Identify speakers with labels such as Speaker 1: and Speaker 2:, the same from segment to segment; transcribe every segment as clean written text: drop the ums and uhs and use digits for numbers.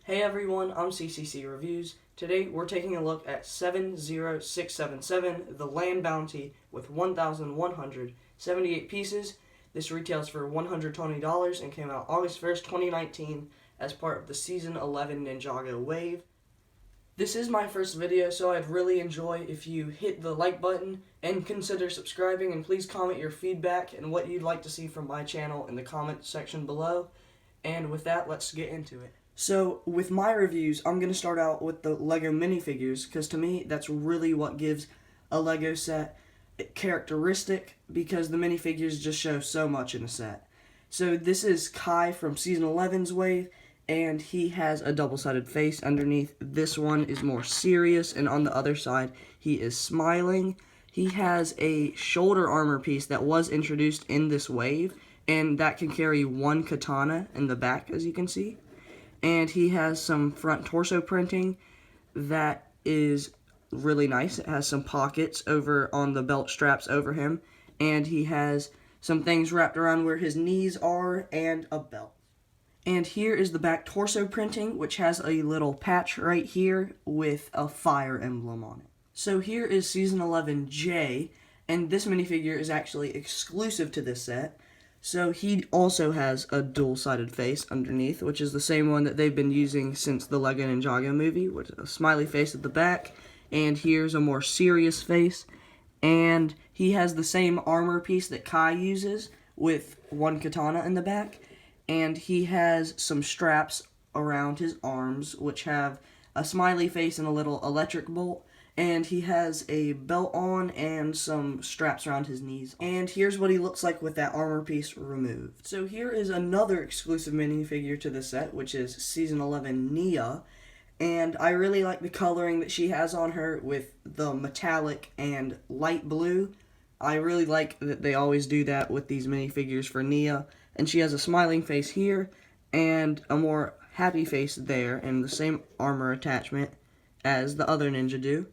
Speaker 1: Hey everyone, I'm CCC Reviews. Today we're taking a look at 70677, the Land Bounty, with 1,178 pieces. This retails for $120 and came out August 1st, 2019 as part of the Season 11 Ninjago wave. This is my first video, so I'd really enjoy if you hit the like button and consider subscribing, and please comment your feedback and what you'd like to see from my channel in the comment section below. And with that, let's get into it. So, with my reviews, I'm going to start out with the LEGO minifigures, because to me, that's really what gives a LEGO set characteristic, because the minifigures just show so much in a set. So, this is Kai from Season 11's wave, and he has a double-sided face underneath. This one is more serious, and on the other side, he is smiling. He has a shoulder armor piece that was introduced in this wave, and that can carry one katana in the back, as you can see. And he has some front torso printing that is really nice. It has some pockets over on the belt straps over him, and he has some things wrapped around where his knees are and a belt. And here is the back torso printing, which has a little patch right here with a fire emblem on it. So here is Season 11J, and this minifigure is actually exclusive to this set. So he also has a dual-sided face underneath, which is the same one that they've been using since the LEGO Ninjago movie, with a smiley face at the back, and here's a more serious face. And he has the same armor piece that Kai uses, with one katana in the back, and he has some straps around his arms, which have a smiley face and a little electric bolt. And he has a belt on and some straps around his knees. And here's what he looks like with that armor piece removed. So here is another exclusive minifigure to the set, which is Season 11 Nia. And I really like the coloring that she has on her with the metallic and light blue. I really like that they always do that with these minifigures for Nia. And she has a smiling face here and a more happy face there, and the same armor attachment as the other ninja do.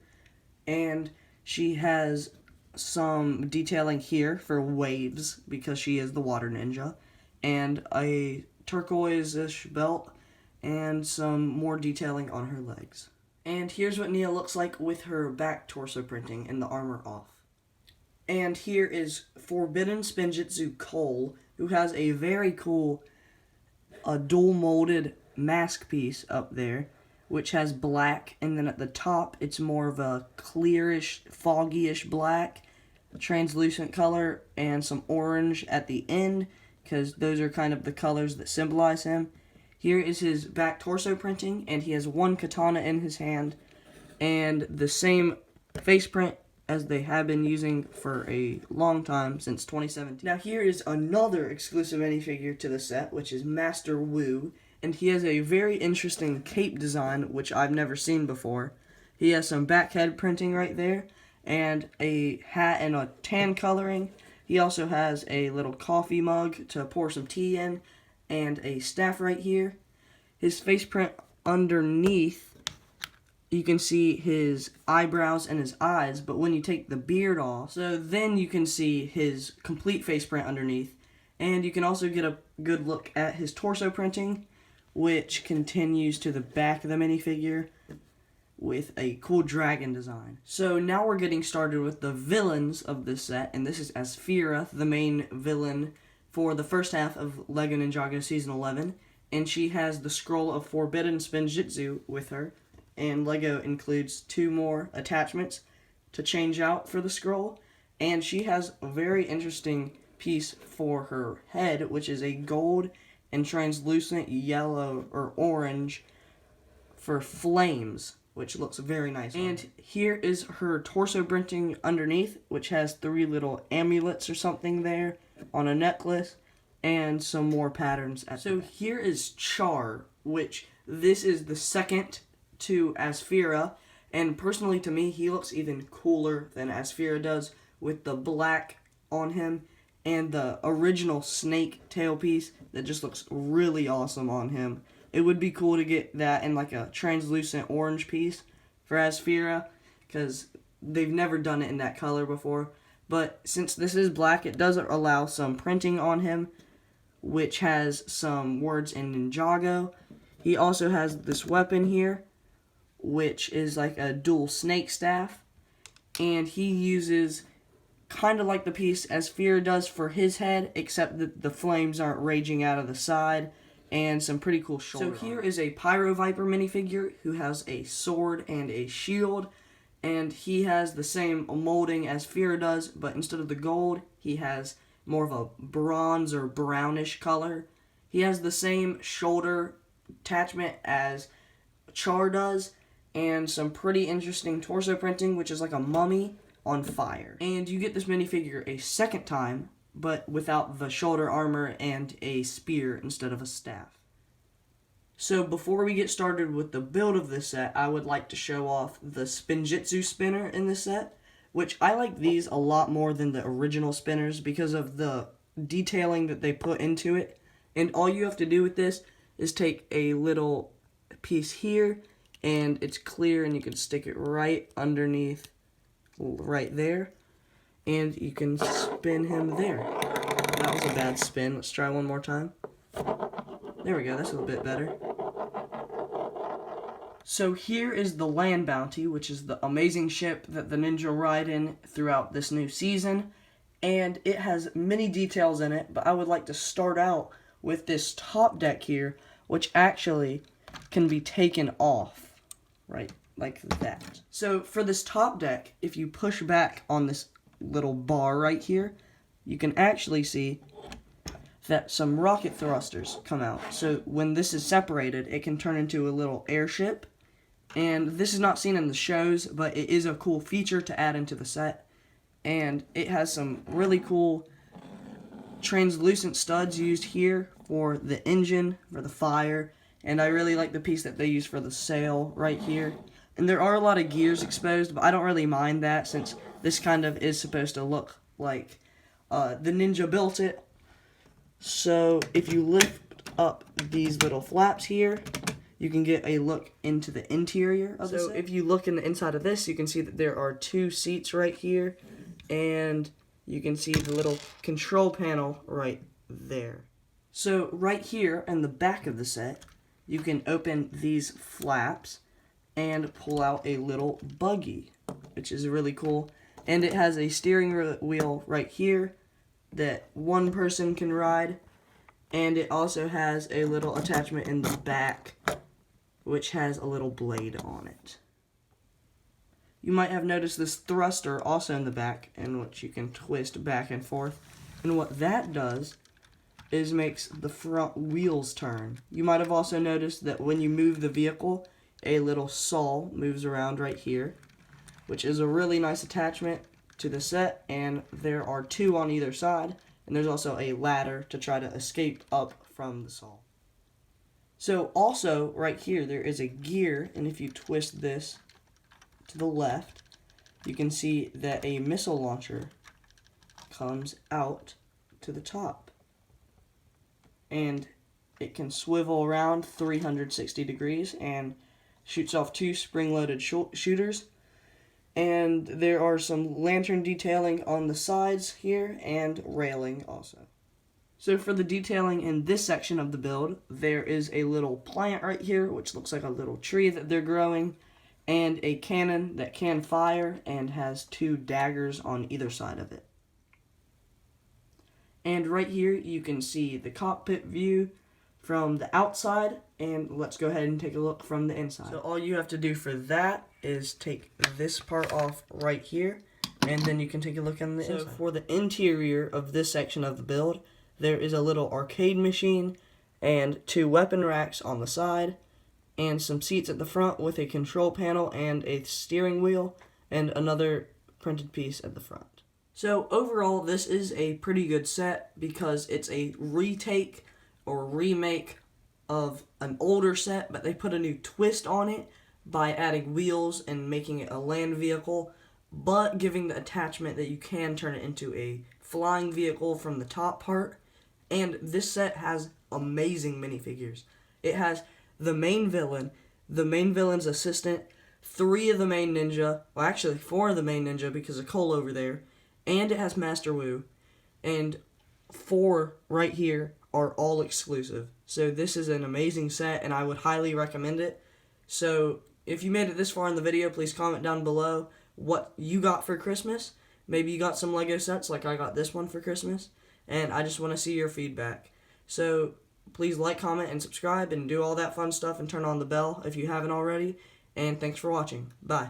Speaker 1: And she has some detailing here for waves, because she is the water ninja, and a turquoise-ish belt, and some more detailing on her legs. And here's what Nia looks like with her back torso printing and the armor off. And here is Forbidden Spinjitzu Cole, who has a very cool dual-molded mask piece up there, which has black, and then at the top it's more of a clearish, foggy-ish black, translucent color, and some orange at the end, because those are kind of the colors that symbolize him. Here is his back torso printing, and he has one katana in his hand, and the same face print as they have been using for a long time, since 2017. Now here is another exclusive minifigure to the set, which is Master Wu. And he has a very interesting cape design, which I've never seen before. He has some back head printing right there, and a hat and a tan coloring. He also has a little coffee mug to pour some tea in, and a staff right here. His face print underneath, you can see his eyebrows and his eyes, but when you take the beard off, so then you can see his complete face print underneath. And you can also get a good look at his torso printing, which continues to the back of the minifigure with a cool dragon design. So now we're getting started with the villains of this set, and this is Asphira, the main villain for the first half of LEGO Ninjago Season 11, and she has the Scroll of Forbidden Spinjitzu with her, and LEGO includes 2 more attachments to change out for the scroll, and she has a very interesting piece for her head, which is a gold and translucent yellow or orange for flames, which looks very nice. And here is her torso printing underneath, which has 3 little amulets or something there on a necklace, and some more patterns. So here is Char, which this is the second to Asphira, and personally to me, he looks even cooler than Asphira does, with the black on him and the original snake tail piece that just looks really awesome on him. It would be cool to get that in like a translucent orange piece for Asphira, because they've never done it in that color before. But since this is black, it does allow some printing on him, which has some words in Ninjago. He also has this weapon here, which is like a dual snake staff. And he uses kind of like the piece as Fira does for his head, except that the flames aren't raging out of the side, and some pretty cool shoulder. So here is a Pyro Viper minifigure who has a sword and a shield, and he has the same molding as Fira does, but instead of the gold, he has more of a bronze or brownish color. He has the same shoulder attachment as Char does, and some pretty interesting torso printing, which is like a mummy on fire. And you get this minifigure a second time, but without the shoulder armor and a spear instead of a staff. So before we get started with the build of this set, I would like to show off the Spinjitzu spinner in this set, which I like these a lot more than the original spinners because of the detailing that they put into it. And all you have to do with this is take a little piece here, and it's clear, and you can stick it right underneath, right there, and you can spin him there. That was a bad spin. Let's try one more time. There we go, that's a little bit better. So here is the Land Bounty, which is the amazing ship that the ninja ride in throughout this new season, and it has many details in it, but I would like to start out with this top deck here, which actually can be taken off. Right, like that. So for this top deck, if you push back on this little bar right here, you can actually see that some rocket thrusters come out. So when this is separated, it can turn into a little airship. And this is not seen in the shows, but it is a cool feature to add into the set. And it has some really cool translucent studs used here for the engine, for the fire. And I really like the piece that they use for the sail right here. And there are a lot of gears exposed, but I don't really mind that since this kind of is supposed to look like the ninja built it. So if you lift up these little flaps here, you can get a look into the interior of the set. So if you look in the inside of this, you can see that there are 2 seats right here. And you can see the little control panel right there. So right here in the back of the set, you can open these flaps and pull out a little buggy, which is really cool. And it has a steering wheel right here that one person can ride. And it also has a little attachment in the back, which has a little blade on it. You might have noticed this thruster also in the back, in which you can twist back and forth. And what that does is makes the front wheels turn. You might have also noticed that when you move the vehicle, a little saw moves around right here, which is a really nice attachment to the set, and there are 2 on either side, and there's also a ladder to try to escape up from the saw. So also right here there is a gear, and if you twist this to the left, you can see that a missile launcher comes out to the top. And it can swivel around 360 degrees and shoots off 2 spring-loaded shooters. And there are some lantern detailing on the sides here and railing also. So for the detailing in this section of the build, there is a little plant right here, which looks like a little tree that they're growing, and a cannon that can fire and has 2 daggers on either side of it. And right here you can see the cockpit view from the outside, and let's go ahead and take a look from the inside. So all you have to do for that is take this part off right here, and then you can take a look on the inside. So for the interior of this section of the build, there is a little arcade machine and 2 weapon racks on the side, and some seats at the front with a control panel and a steering wheel, and another printed piece at the front. So overall, this is a pretty good set because it's a retake or remake of an older set, but they put a new twist on it by adding wheels and making it a land vehicle, but giving the attachment that you can turn it into a flying vehicle from the top part. And this set has amazing minifigures. It has the main villain, the main villain's assistant, 3 of the main ninja, well actually 4 of the main ninja because of Cole over there, and it has Master Wu, and 4 right here are all exclusive. So this is an amazing set, and I would highly recommend it. So if you made it this far in the video, please comment down below what you got for Christmas. Maybe you got some Lego sets like I got this one for Christmas, and I just want to see your feedback. So please like, comment, and subscribe, and do all that fun stuff, and turn on the bell if you haven't already. And thanks for watching. Bye.